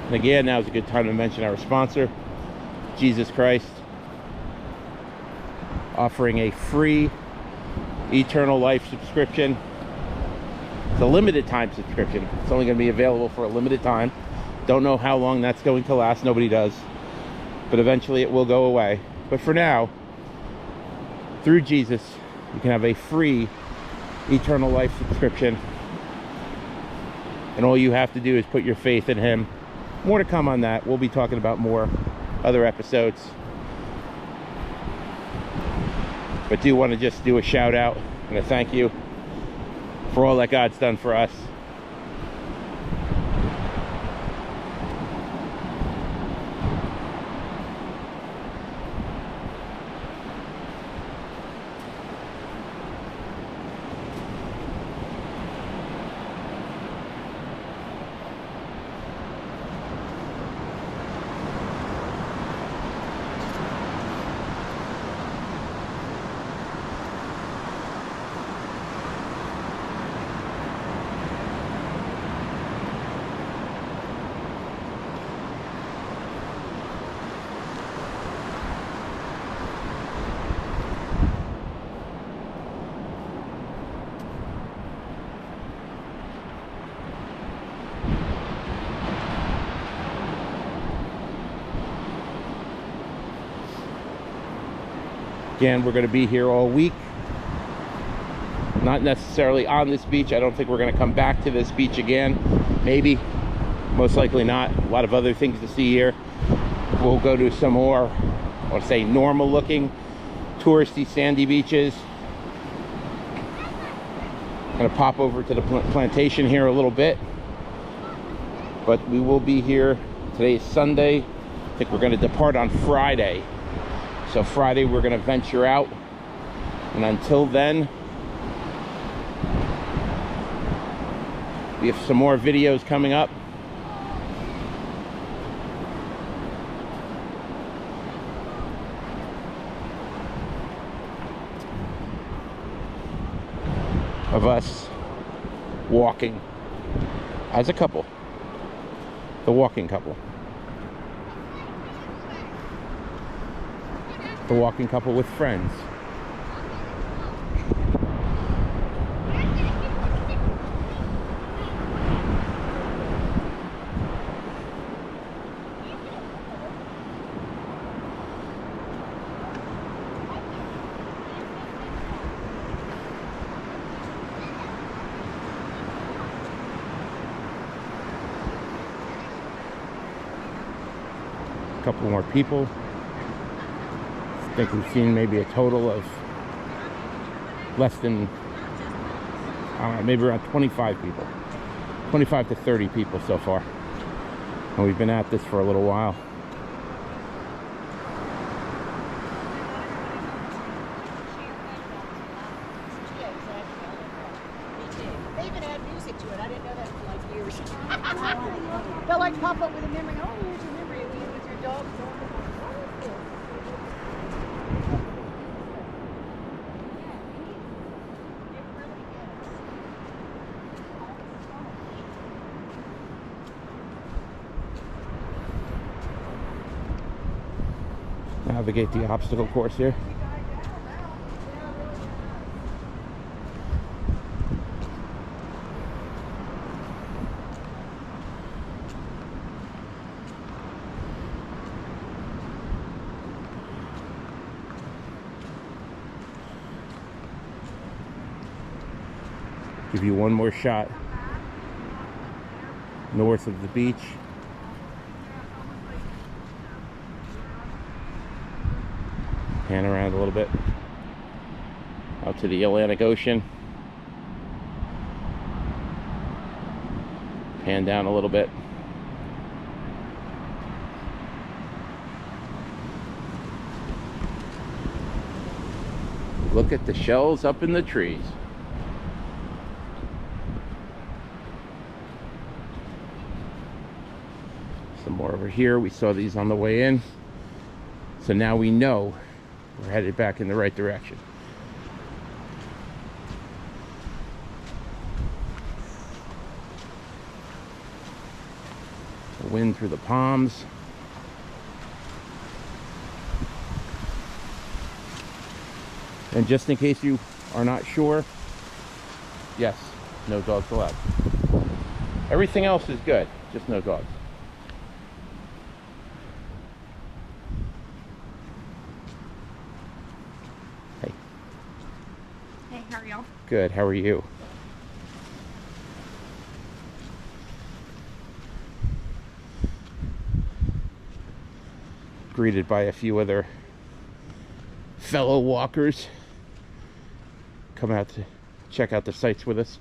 And again, now is a good time to mention our sponsor, Jesus Christ, offering a free eternal life subscription. It's a limited time subscription. It's only going to be available for a limited time. Don't know how long that's going to last. Nobody does. But eventually it will go away. But for now, through Jesus, you can have a free eternal life subscription. And all you have to do is put your faith in him. More to come on that. We'll be talking about more other episodes. But do want to just do a shout out and a thank you for all that God's done for us. Again, we're going to be here all week. Not necessarily on this beach. I don't think we're going to come back to this beach again. Maybe. Most likely not. A lot of other things to see here. We'll go to some more, I want to say, normal looking, touristy, sandy beaches. I'm going to pop over to the plantation here a little bit. But we will be here. Today is Sunday. I think we're going to depart on Friday. So Friday we're going to venture out, and until then we have some more videos coming up. Of us walking as a couple, the walking couple. The walking couple with friends. A couple more people. I think we've seen maybe a total of less than, I don't know, maybe around 25 people. 25 to 30 people so far. And we've been at this for a little while. They even had music music to it. I didn't know that for like years. They'll like pop up with a memory. Oh, here's your memory of you with your dog. Navigate the obstacle course here. Give you one more shot north of the beach. Pan around a little bit out to the Atlantic Ocean. Pan down a little bit. Look at the shells up in the trees. Some more over here. We saw these on the way in. So now we know we're headed back in the right direction. The wind through the palms. And just in case you are not sure, yes, no dogs allowed. Everything else is good, just no dogs. Hey. Hey, how are y'all? Good, how are you? Greeted by a few other fellow walkers. Come out to check out the sights with us.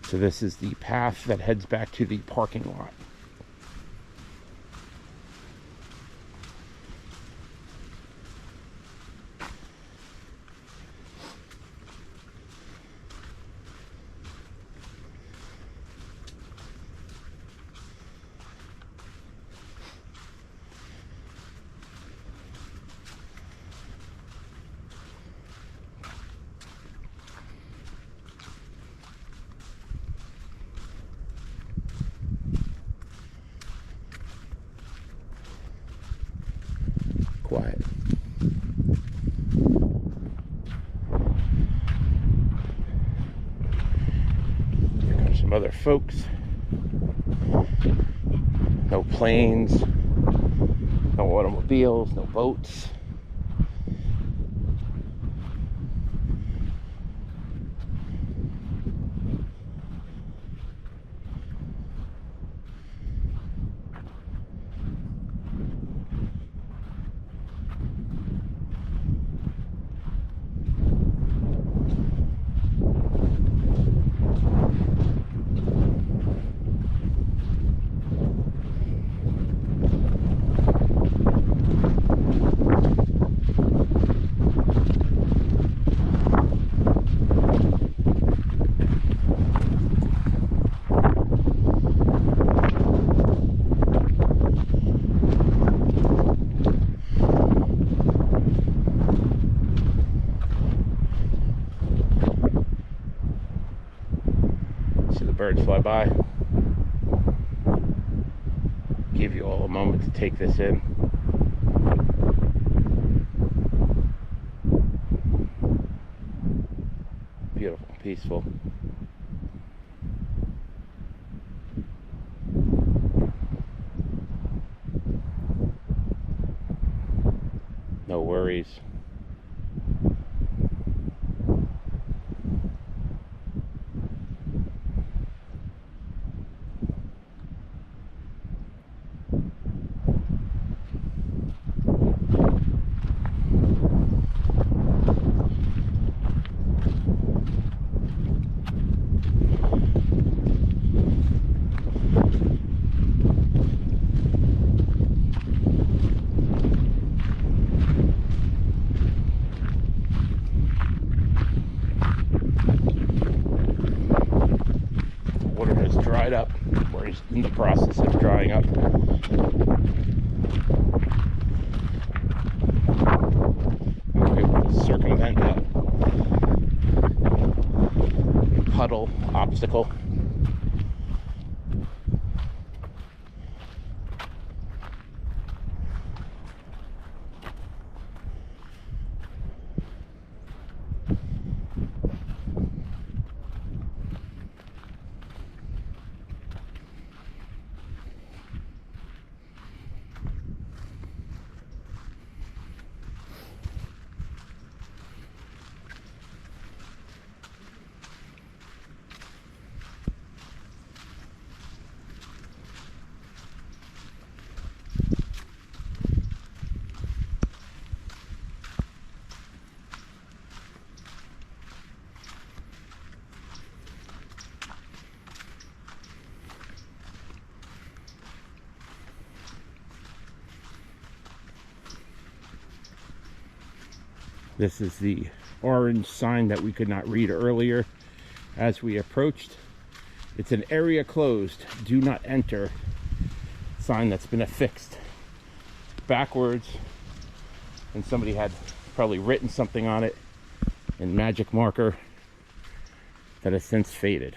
So this is the path that heads back to the parking lot. Quiet. Here come some other folks. No planes, no automobiles, no boats. Birds fly by. Give you all a moment to take this in. Beautiful, peaceful. No worries. in the process of drying up. We're able to circumvent that puddle obstacle. This is the orange sign that we could not read earlier as we approached. It's an area closed, do not enter sign that's been affixed backwards, and somebody had probably written something on it in magic marker that has since faded.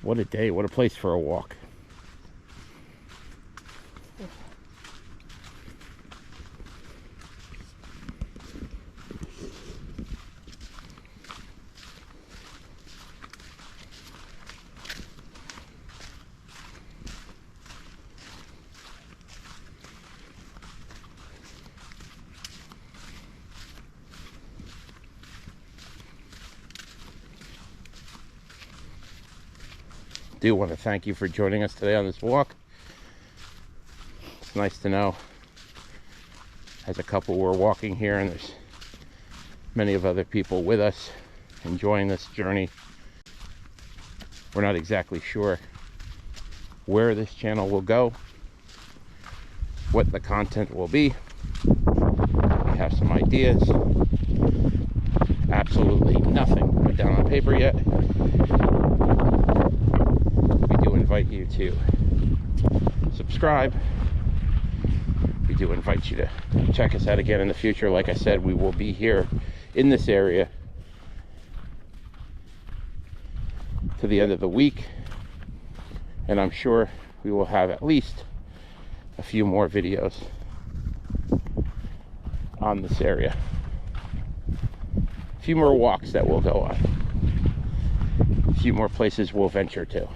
What a day, what a place for a walk. Do want to thank you for joining us today on this walk. It's nice to know as a couple we're walking here and there's many of other people with us enjoying this journey. We're not exactly sure where this channel will go, what the content will be. We have some ideas. Absolutely nothing put down on paper yet. Invite you to subscribe. We do invite you to check us out again in the future. Like I said, we will be here in this area to the end of the week, and I'm sure we will have at least a few more videos on this area, a few more walks that we'll go on, a few more places we'll venture to.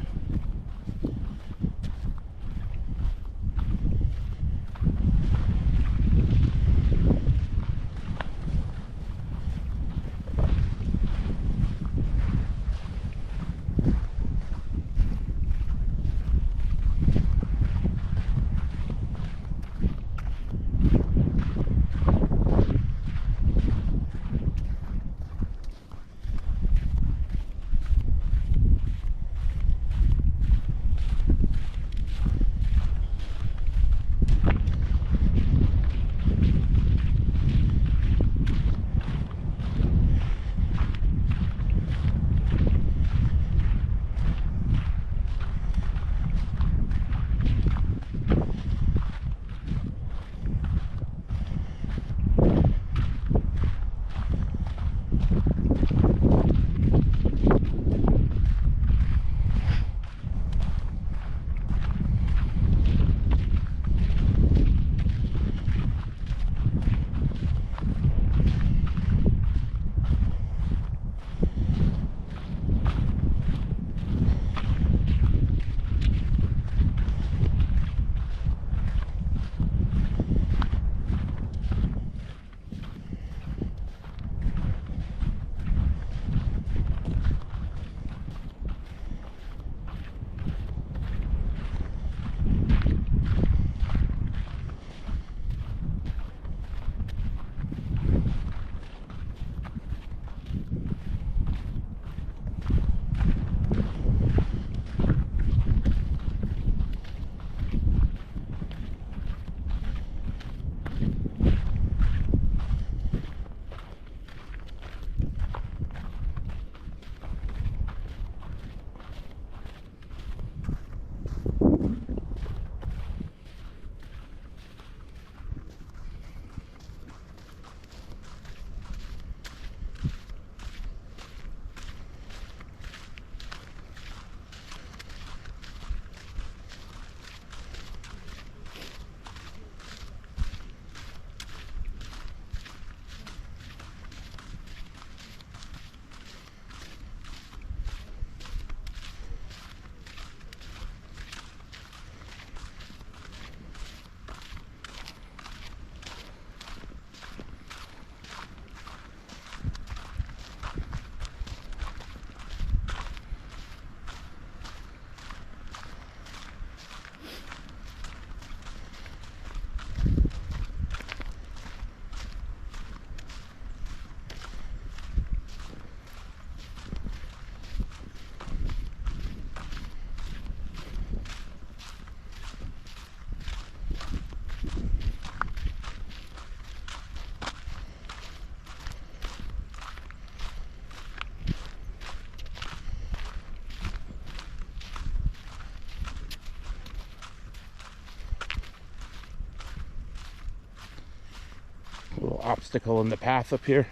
obstacle in the path up here,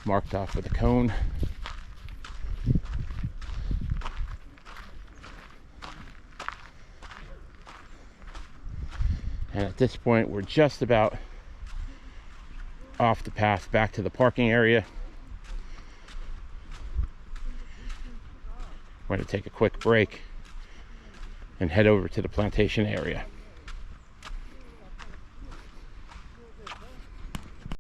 marked off with a cone. And at this point, we're just about off the path back to the parking area. We're going to take a quick break and head over to the plantation area.